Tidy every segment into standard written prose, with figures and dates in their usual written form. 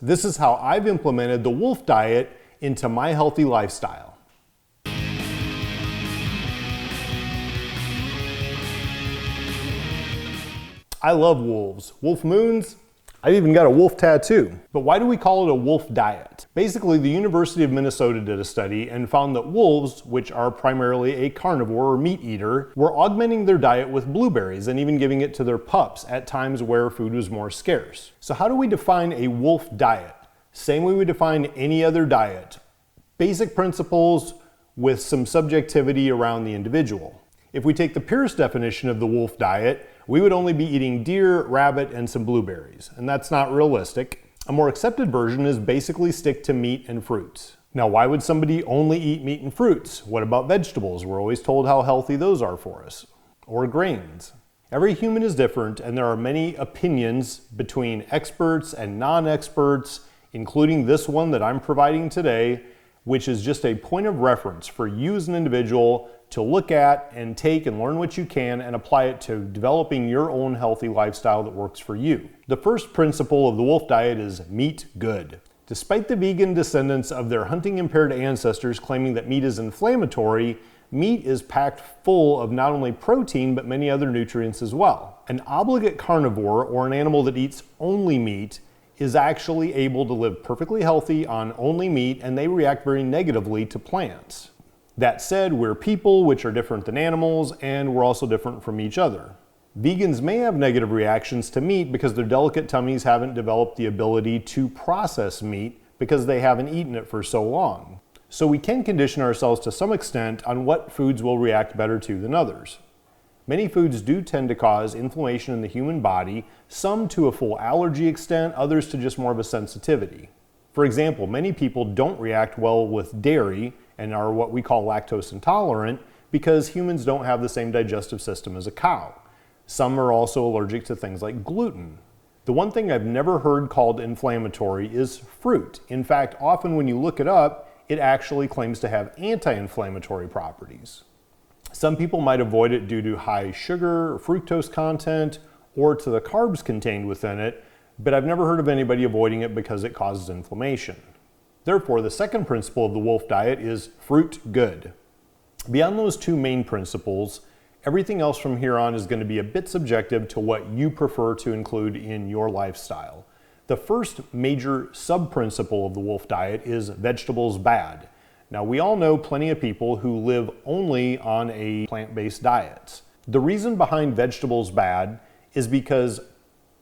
This is how I've implemented the wolf diet into my healthy lifestyle. I love wolves. Wolf moons, I've even got a wolf tattoo. But why do we call it a wolf diet? Basically, the University of Minnesota did a study and found that wolves, which are primarily a carnivore or meat eater, were augmenting their diet with blueberries and even giving it to their pups at times where food was more scarce. So how do we define a wolf diet? Same way we define any other diet. Basic principles with some subjectivity around the individual. If we take the purest definition of the wolf diet, we would only be eating deer, rabbit, and some blueberries, and that's not realistic. A more accepted version is basically stick to meat and fruits. Now, why would somebody only eat meat and fruits? What about vegetables? We're always told how healthy those are for us. Or grains. Every human is different, and there are many opinions between experts and non-experts, including this one that I'm providing today, which is just a point of reference for you as an individual to look at and take and learn what you can and apply it to developing your own healthy lifestyle that works for you. The first principle of the wolf diet is meat good. Despite the vegan descendants of their hunting impaired ancestors claiming that meat is inflammatory, meat is packed full of not only protein but many other nutrients as well. An obligate carnivore, or an animal that eats only meat, is actually able to live perfectly healthy on only meat, and they react very negatively to plants. That said, we're people, which are different than animals, and we're also different from each other. Vegans may have negative reactions to meat because their delicate tummies haven't developed the ability to process meat because they haven't eaten it for so long. So we can condition ourselves to some extent on what foods we'll react better to than others. Many foods do tend to cause inflammation in the human body, some to a full allergy extent, others to just more of a sensitivity. For example, many people don't react well with dairy and are what we call lactose intolerant because humans don't have the same digestive system as a cow. Some are also allergic to things like gluten. The one thing I've never heard called inflammatory is fruit. In fact, often when you look it up, it actually claims to have anti-inflammatory properties. Some people might avoid it due to high sugar or fructose content or to the carbs contained within it, but I've never heard of anybody avoiding it because it causes inflammation. Therefore, the second principle of the wolf diet is fruit good. Beyond those two main principles, everything else from here on is going to be a bit subjective to what you prefer to include in your lifestyle. The first major sub-principle of the wolf diet is vegetables bad. Now, we all know plenty of people who live only on a plant-based diet. The reason behind vegetables bad is because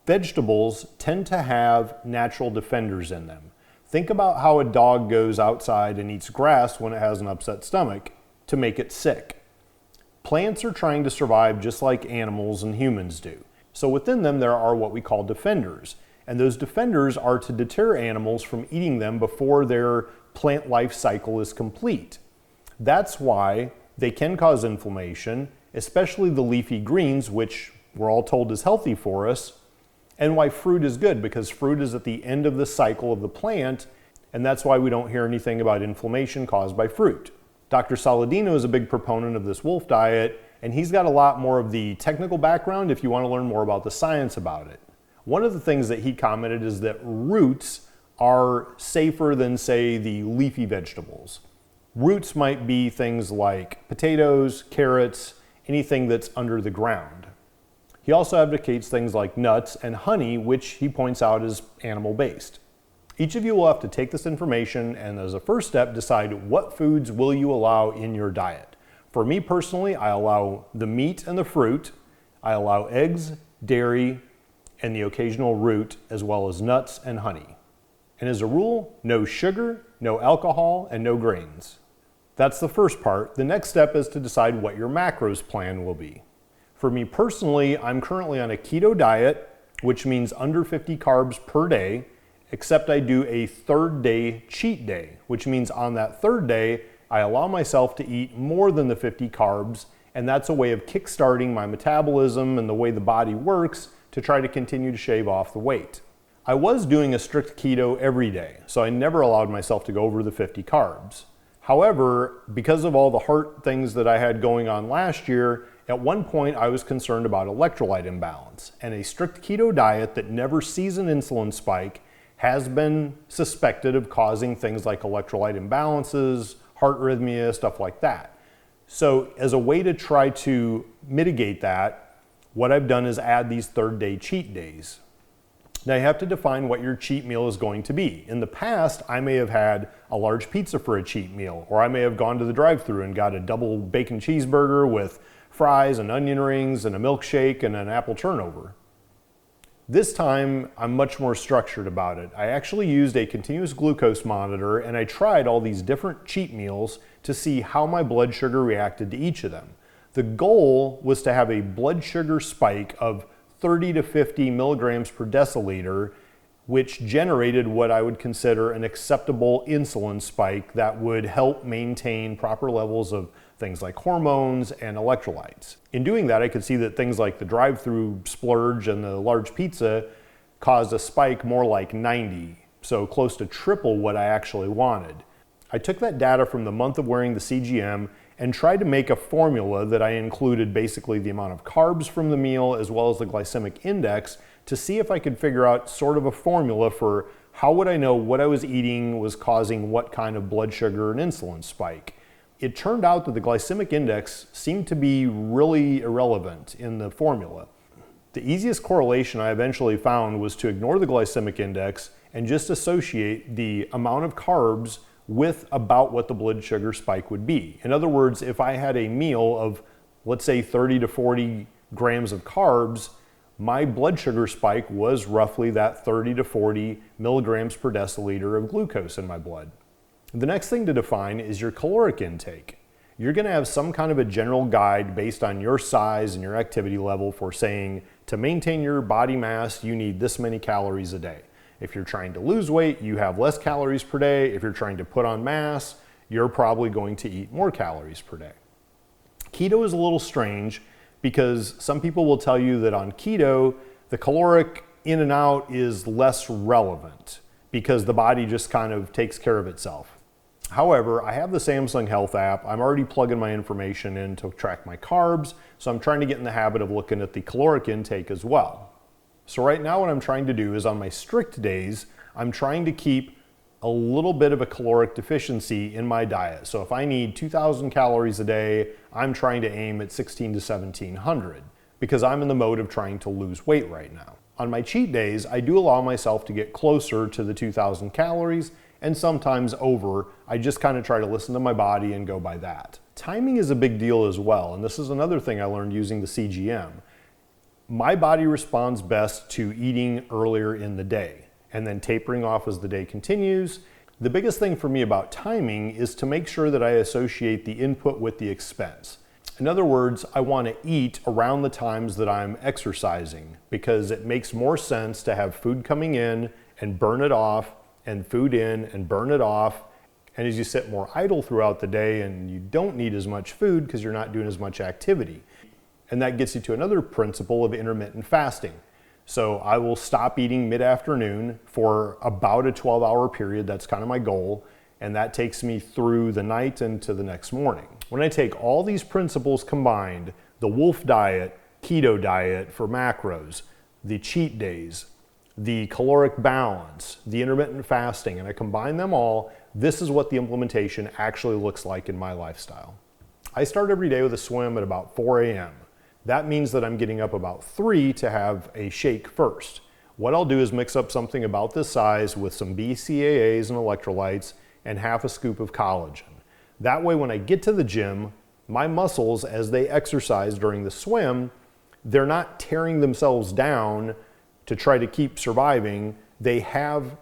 vegetables tend to have natural defenders in them. Think about how a dog goes outside and eats grass when it has an upset stomach to make it sick. Plants are trying to survive just like animals and humans do. So within them there are what we call defenders. And those defenders are to deter animals from eating them before their plant life cycle is complete. That's why they can cause inflammation, especially the leafy greens, which we're all told is healthy for us, and why fruit is good, because fruit is at the end of the cycle of the plant, and that's why we don't hear anything about inflammation caused by fruit. Dr. Saladino is a big proponent of this wolf diet, and he's got a lot more of the technical background if you want to learn more about the science about it. One of the things that he commented is that roots are safer than, say, the leafy vegetables. Roots might be things like potatoes, carrots, anything that's under the ground. He also advocates things like nuts and honey, which he points out is animal-based. Each of you will have to take this information and, as a first step, decide what foods will you allow in your diet. For me personally, I allow the meat and the fruit. I allow eggs, dairy, and the occasional root, as well as nuts and honey. And as a rule, no sugar, no alcohol, and no grains. That's the first part. The next step is to decide what your macros plan will be. For me personally, I'm currently on a keto diet, which means under 50 carbs per day, except I do a third day cheat day, which means on that third day, I allow myself to eat more than the 50 carbs, and that's a way of kickstarting my metabolism and the way the body works to try to continue to shave off the weight. I was doing a strict keto every day, so I never allowed myself to go over the 50 carbs. However, because of all the heart things that I had going on last year, at one point I was concerned about electrolyte imbalance, and a strict keto diet that never sees an insulin spike has been suspected of causing things like electrolyte imbalances, heart arrhythmia, stuff like that. So as a way to try to mitigate that, what I've done is add these third day cheat days. Now you have to define what your cheat meal is going to be. In the past, I may have had a large pizza for a cheat meal, or I may have gone to the drive-thru and got a double bacon cheeseburger with fries and onion rings and a milkshake and an apple turnover. This time, I'm much more structured about it. I actually used a continuous glucose monitor and I tried all these different cheat meals to see how my blood sugar reacted to each of them. The goal was to have a blood sugar spike of 30 to 50 milligrams per deciliter, which generated what I would consider an acceptable insulin spike that would help maintain proper levels of things like hormones and electrolytes. In doing that, I could see that things like the drive-through splurge and the large pizza caused a spike more like 90, so close to triple what I actually wanted. I took that data from the month of wearing the CGM and tried to make a formula that I included basically the amount of carbs from the meal as well as the glycemic index to see if I could figure out sort of a formula for how would I know what I was eating was causing what kind of blood sugar and insulin spike. It turned out that the glycemic index seemed to be really irrelevant in the formula. The easiest correlation I eventually found was to ignore the glycemic index and just associate the amount of carbs with about what the blood sugar spike would be. In other words, if I had a meal of, let's say, 30 to 40 grams of carbs, my blood sugar spike was roughly that 30 to 40 milligrams per deciliter of glucose in my blood. The next thing to define is your caloric intake. You're going to have some kind of a general guide based on your size and your activity level for saying to maintain your body mass, you need this many calories a day. If you're trying to lose weight, you have less calories per day. If you're trying to put on mass, you're probably going to eat more calories per day. Keto is a little strange because some people will tell you that on keto, the caloric in and out is less relevant because the body just kind of takes care of itself. However, I have the Samsung Health app. I'm already plugging my information in to track my carbs, so I'm trying to get in the habit of looking at the caloric intake as well. So right now what I'm trying to do is on my strict days, I'm trying to keep a little bit of a caloric deficiency in my diet. So if I need 2,000 calories a day, I'm trying to aim at 1,600 to 1,700 because I'm in the mode of trying to lose weight right now. On my cheat days, I do allow myself to get closer to the 2,000 calories and sometimes over. I just kind of try to listen to my body and go by that. Timing is a big deal as well, and this is another thing I learned using the CGM. My body responds best to eating earlier in the day and then tapering off as the day continues. The biggest thing for me about timing is to make sure that I associate the input with the expense. In other words, I want to eat around the times that I'm exercising because it makes more sense to have food coming in and burn it off and food in and burn it off. And as you sit more idle throughout the day and you don't need as much food because you're not doing as much activity. And that gets you to another principle of intermittent fasting. So I will stop eating mid-afternoon for about a 12-hour period. That's kind of my goal. And that takes me through the night into the next morning. When I take all these principles combined, the wolf diet, keto diet for macros, the cheat days, the caloric balance, the intermittent fasting, and I combine them all, this is what the implementation actually looks like in my lifestyle. I start every day with a swim at about 4 a.m. That means that I'm getting up about 3 to have a shake first. What I'll do is mix up something about this size with some BCAAs and electrolytes and half a scoop of collagen. That way when I get to the gym, my muscles, as they exercise during the swim, they're not tearing themselves down to try to keep surviving. They have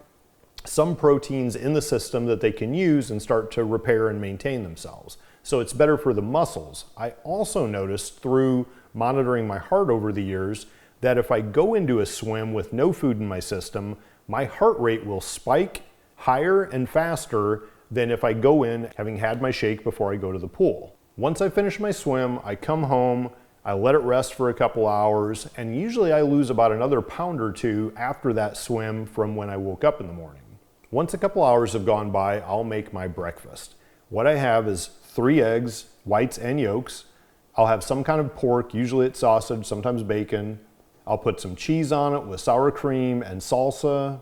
some proteins in the system that they can use and start to repair and maintain themselves. So it's better for the muscles. I also noticed through monitoring my heart over the years that if I go into a swim with no food in my system, my heart rate will spike higher and faster than if I go in having had my shake before I go to the pool. Once I finish my swim, I come home, I let it rest for a couple hours, and usually I lose about another pound or 2 after that swim from when I woke up in the morning. Once a couple hours have gone by, I'll make my breakfast. What I have is 3 eggs, whites and yolks. I'll have some kind of pork, usually it's sausage, sometimes bacon. I'll put some cheese on it with sour cream and salsa.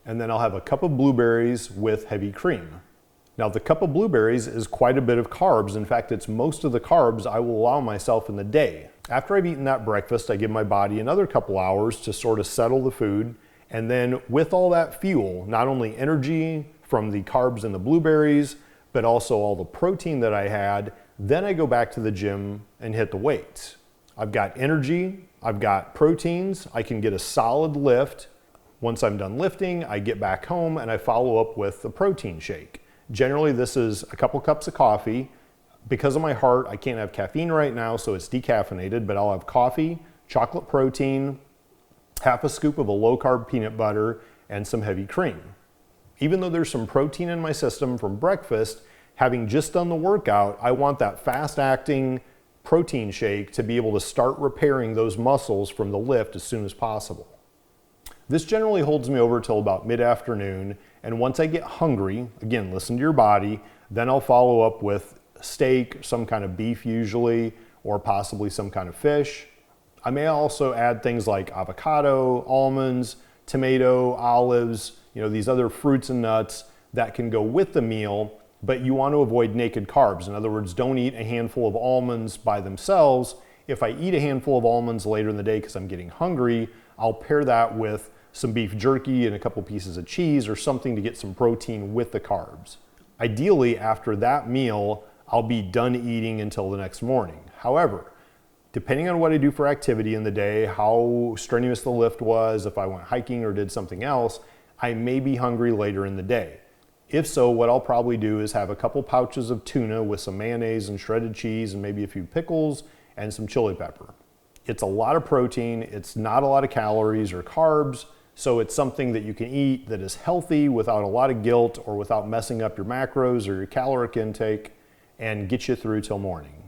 and then I'll have a cup of blueberries with heavy cream. Now the cup of blueberries is quite a bit of carbs. In fact, it's most of the carbs I will allow myself in the day. After I've eaten that breakfast, I give my body another couple hours to sort of settle the food. And then with all that fuel, not only energy from the carbs and the blueberries, but also all the protein that I had, then I go back to the gym and hit the weights. I've got energy, I've got proteins, I can get a solid lift. Once I'm done lifting, I get back home and I follow up with a protein shake. Generally, this is a couple cups of coffee. Because of my heart, I can't have caffeine right now, so it's decaffeinated, but I'll have coffee, chocolate protein, half a scoop of a low-carb peanut butter, and some heavy cream. Even though there's some protein in my system from breakfast, having just done the workout, I want that fast-acting protein shake to be able to start repairing those muscles from the lift as soon as possible. This generally holds me over till about mid-afternoon, and once I get hungry, again, listen to your body, then I'll follow up with steak, some kind of beef usually, or possibly some kind of fish. I may also add things like avocado, almonds, tomato, olives, these other fruits and nuts that can go with the meal, but you want to avoid naked carbs. In other words, don't eat a handful of almonds by themselves. If I eat a handful of almonds later in the day because I'm getting hungry, I'll pair that with some beef jerky and a couple pieces of cheese or something to get some protein with the carbs. Ideally, after that meal, I'll be done eating until the next morning. However, depending on what I do for activity in the day, how strenuous the lift was, if I went hiking or did something else, I may be hungry later in the day. If so, what I'll probably do is have a couple pouches of tuna with some mayonnaise and shredded cheese and maybe a few pickles and some chili pepper. It's a lot of protein, it's not a lot of calories or carbs, so it's something that you can eat that is healthy without a lot of guilt or without messing up your macros or your caloric intake, and get you through till morning.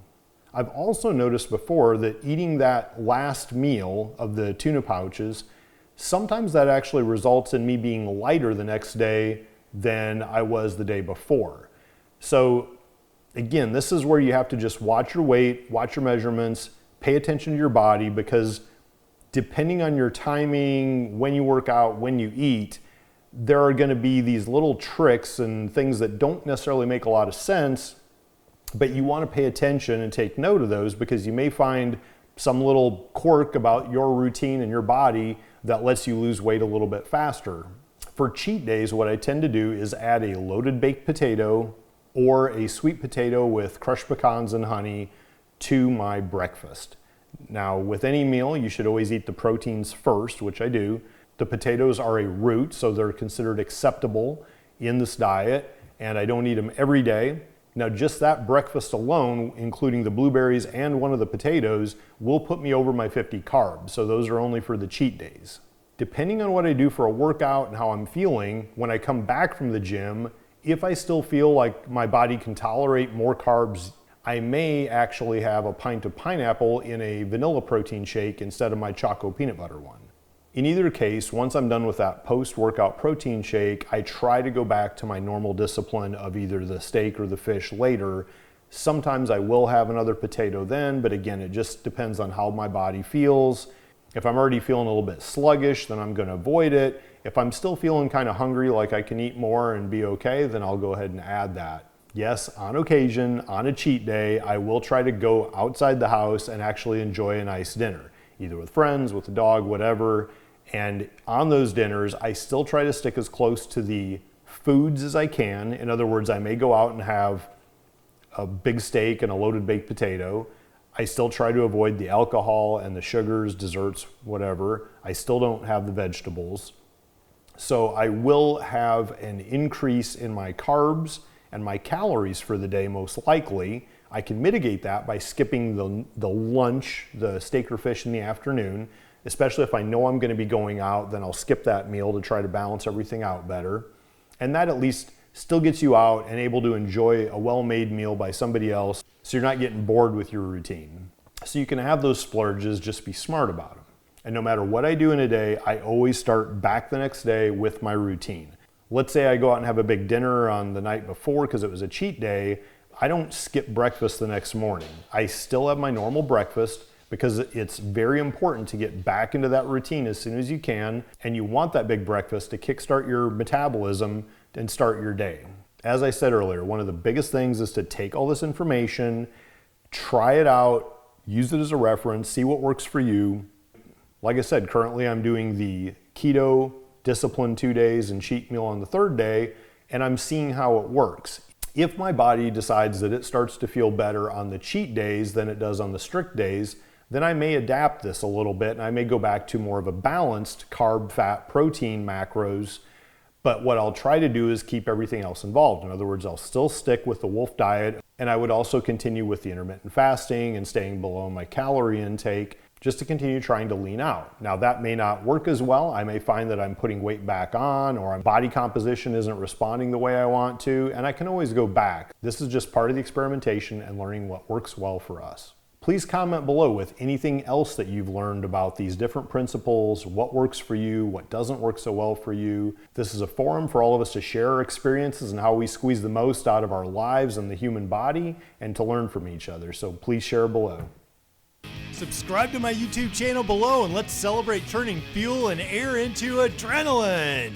I've also noticed before that eating that last meal of the tuna pouches, sometimes that actually results in me being lighter the next day than I was the day before. So again, this is where you have to just watch your weight, watch your measurements, pay attention to your body, because depending on your timing, when you work out, when you eat, there are going to be these little tricks and things that don't necessarily make a lot of sense, but you want to pay attention and take note of those, because you may find some little quirk about your routine and your body that lets you lose weight a little bit faster. For cheat days, what I tend to do is add a loaded baked potato or a sweet potato with crushed pecans and honey to my breakfast. Now, with any meal, you should always eat the proteins first, which I do. The potatoes are a root, so they're considered acceptable in this diet, and I don't eat them every day. Now, just that breakfast alone, including the blueberries and one of the potatoes, will put me over my 50 carbs, so those are only for the cheat days. Depending on what I do for a workout and how I'm feeling, when I come back from the gym, if I still feel like my body can tolerate more carbs, I may actually have a pint of pineapple in a vanilla protein shake instead of my choco peanut butter one. In either case, once I'm done with that post-workout protein shake, I try to go back to my normal discipline of either the steak or the fish later. Sometimes I will have another potato then, but again, it just depends on how my body feels. If I'm already feeling a little bit sluggish, then I'm going to avoid it. If I'm still feeling kind of hungry, like I can eat more and be okay, then I'll go ahead and add that. Yes, on occasion, on a cheat day, I will try to go outside the house and actually enjoy a nice dinner, either with friends, with the dog, whatever. And on those dinners, I still try to stick as close to the foods as I can. In other words, I may go out and have a big steak and a loaded baked potato. I still try to avoid the alcohol and the sugars, desserts, whatever. I still don't have the vegetables. So I will have an increase in my carbs and my calories for the day, most likely. I can mitigate that by skipping the lunch, the steak or fish in the afternoon, especially if I know I'm going to be going out, then I'll skip that meal to try to balance everything out better. And that at least still gets you out and able to enjoy a well-made meal by somebody else, so you're not getting bored with your routine. So you can have those splurges, just be smart about them. And no matter what I do in a day, I always start back the next day with my routine. Let's say I go out and have a big dinner on the night before because it was a cheat day. I don't skip breakfast the next morning. I still have my normal breakfast, because it's very important to get back into that routine as soon as you can, and you want that big breakfast to kickstart your metabolism and start your day. As I said earlier, one of the biggest things is to take all this information, try it out, use it as a reference, see what works for you. Like I said, currently I'm doing the keto discipline 2 days and cheat meal on the 3rd day, and I'm seeing how it works. If my body decides that it starts to feel better on the cheat days than it does on the strict days, then I may adapt this a little bit and I may go back to more of a balanced carb, fat, protein macros. But what I'll try to do is keep everything else involved. In other words, I'll still stick with the wolf diet, and I would also continue with the intermittent fasting and staying below my calorie intake just to continue trying to lean out. Now that may not work as well. I may find that I'm putting weight back on, or my body composition isn't responding the way I want to, and I can always go back. This is just part of the experimentation and learning what works well for us. Please comment below with anything else that you've learned about these different principles, what works for you, what doesn't work so well for you. This is a forum for all of us to share our experiences and how we squeeze the most out of our lives and the human body, and to learn from each other. So please share below. Subscribe to my YouTube channel below, and let's celebrate turning fuel and air into adrenaline.